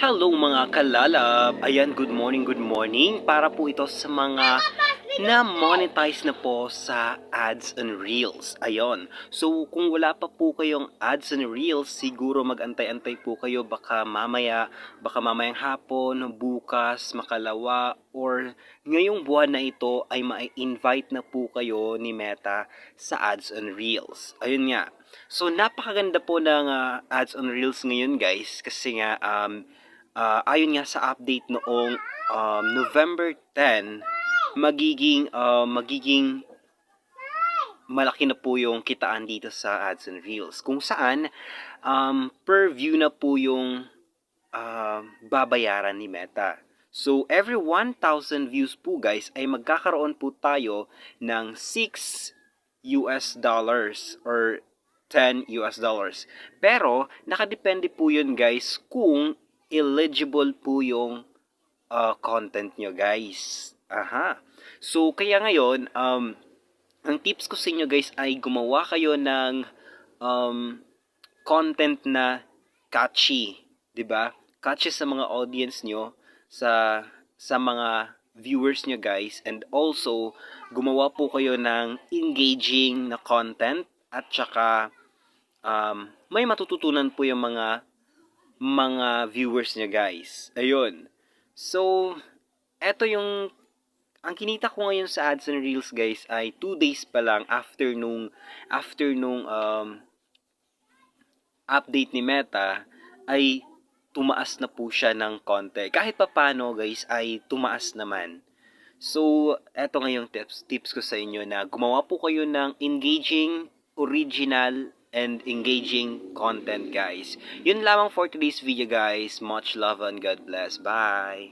Hello mga kalalab! Ayan, good morning, good morning. Para po ito sa mga na-monetize na po sa ads and reels. Ayon. So, kung wala pa po kayong ads and reels, siguro mag-antay-antay po kayo. Baka mamayang hapon, bukas, makalawa, or ngayong buwan na ito ay ma-invite na po kayo ni Meta sa ads and reels. Ayun nga. So, napakaganda po ng ads on reels ngayon guys. Kasi nga, ayon nga sa update noong November 10, magiging malaki na po yung kitaan dito sa ads and reels. Kung saan, per view na po yung babayaran ni Meta. So, every 1,000 views po guys, ay magkakaroon po tayo ng $6 or $10. Pero, nakadepende po yun guys kung eligible po yung content nyo guys. Aha. So, kaya ngayon, ang tips ko sa inyo guys ay gumawa kayo ng content na catchy, 'di ba? Catchy sa mga audience nyo, sa mga viewers nyo guys, and also gumawa po kayo ng engaging na content at saka may matututunan po yung mga viewers niya guys. Ayun. So, eto yung ang kinita ko ngayon sa ads and reels guys ay 2 days pa lang after nung update ni Meta ay tumaas na po siya ng konti. Kahit papano guys ay tumaas naman. So, eto ngayong tips ko sa inyo na gumawa po kayo ng engaging, original, and engaging content guys. Yun lamang for today's video guys. Much love and God bless. Bye!